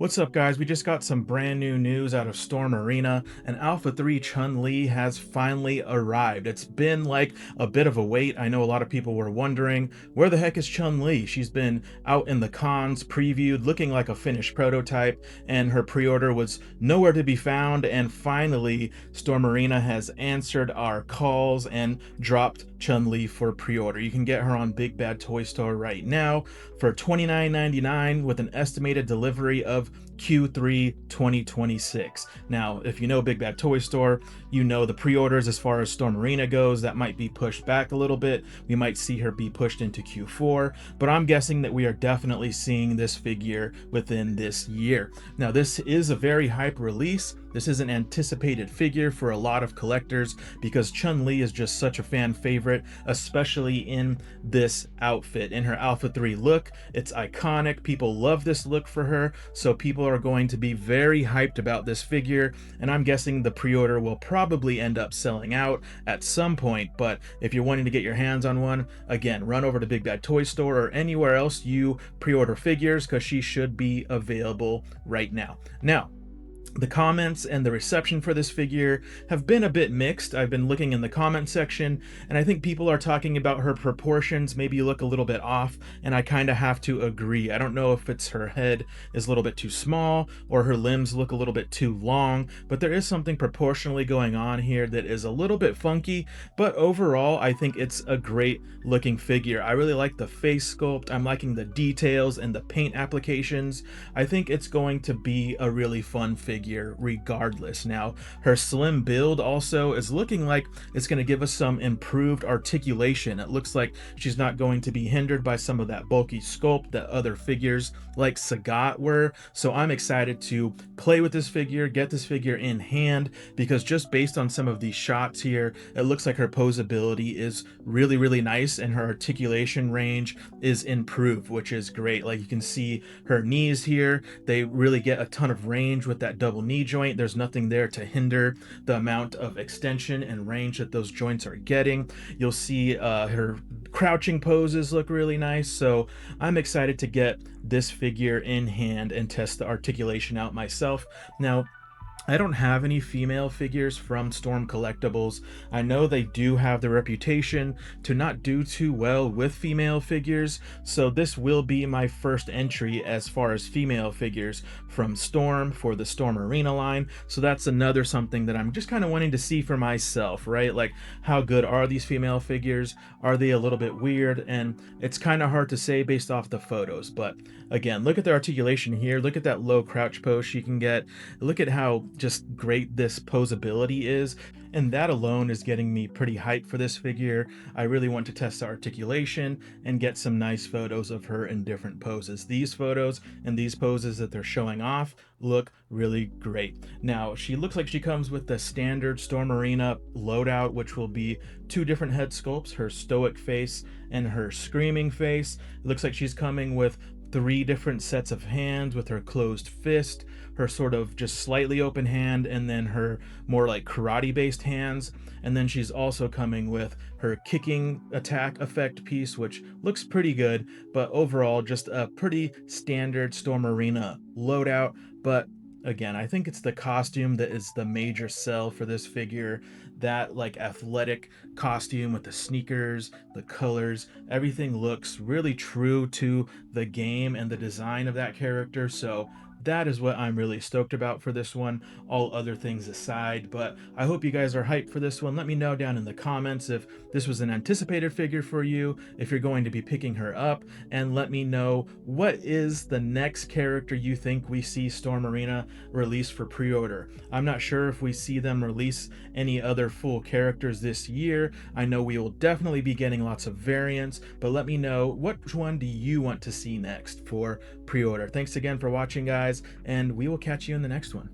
What's up, guys? We just got some brand new news out of Storm Arena, and Alpha 3 Chun-Li has finally arrived. It's been like a bit of a wait. I know a lot of people were wondering, where the heck is Chun-Li? She's been out in the cons, previewed, looking like a finished prototype, and her pre-order was nowhere to be found, and finally, Storm Arena has answered our calls and dropped Chun-Li for pre-order. You can get her on Big Bad Toy Store right now for $29.99 with an estimated delivery of Q3 2026. Now, if you know Big Bad Toy Store, you know the pre-orders as far as Storm Arena goes, that might be pushed back a little bit. We might see her be pushed into Q4, but I'm guessing that we are definitely seeing this figure within this year. Now, this is a very hype release. This is an anticipated figure for a lot of collectors because Chun-Li is just such a fan favorite, especially in this outfit. In her Alpha 3 look, it's iconic. People love this look for her, so people are going to be very hyped about this figure, and I'm guessing the pre-order will probably end up selling out at some point. But if you're wanting to get your hands on one, again, run over to Big Bad Toy Store or anywhere else you pre-order figures, because she should be available right now. The comments and the reception for this figure have been a bit mixed. I've been looking in the comment section, and I think people are talking about her proportions maybe look a little bit off, and I kind of have to agree. I don't know if it's her head is a little bit too small or her limbs look a little bit too long, but there is something proportionally going on here that is a little bit funky, but overall I think it's a great looking figure. I really like the face sculpt. I'm liking the details and the paint applications. I think it's going to be a really fun figure regardless. Now, her slim build also is looking like it's going to give us some improved articulation. It looks like she's not going to be hindered by some of that bulky sculpt that other figures like Sagat were. So I'm excited to play with this figure, get this figure in hand, because just based on some of these shots here, it looks like her posability is really nice and her articulation range is improved, which is great. Like, you can see her knees here, they really get a ton of range with that double knee joint. There's nothing there to hinder the amount of extension and range that those joints are getting. You'll see her crouching poses look really nice, so I'm excited to get this figure in hand and test the articulation out myself. Now, I don't have any female figures from Storm Collectibles. I know they do have the reputation to not do too well with female figures, so this will be my first entry as far as female figures from Storm for the Storm Arena line. So that's another something that I'm just kind of wanting to see for myself, right? Like, how good are these female figures? Are they a little bit weird? And it's kind of hard to say based off the photos, but again, look at the articulation here. Look at that low crouch pose she can get. Look at how just great this posability is, and that alone is getting me pretty hyped for this figure. I really want to test the articulation and get some nice photos of her in different poses. These photos and these poses that they're showing off look really great. Now, she looks like she comes with the standard Storm Arena loadout, which will be two different head sculpts, her stoic face and her screaming face. It looks like she's coming with three different sets of hands with her closed fist, her sort of just slightly open hand, and then her more like karate based hands. And then she's also coming with her kicking attack effect piece, which looks pretty good, but overall just a pretty standard Storm Arena loadout. But again, I think it's the costume that is the major sell for this figure. That like athletic costume with the sneakers, the colors, everything looks really true to the game and the design of that character. So that is what I'm really stoked about for this one, all other things aside. But I hope you guys are hyped for this one. Let me know down in the comments if this was an anticipated figure for you, if you're going to be picking her up, and let me know what is the next character you think we see Storm Arena release for pre-order. I'm not sure if we see them release any other full characters this year. I know we will definitely be getting lots of variants, but let me know, which one do you want to see next for pre-order? Thanks again for watching, guys, and we will catch you in the next one.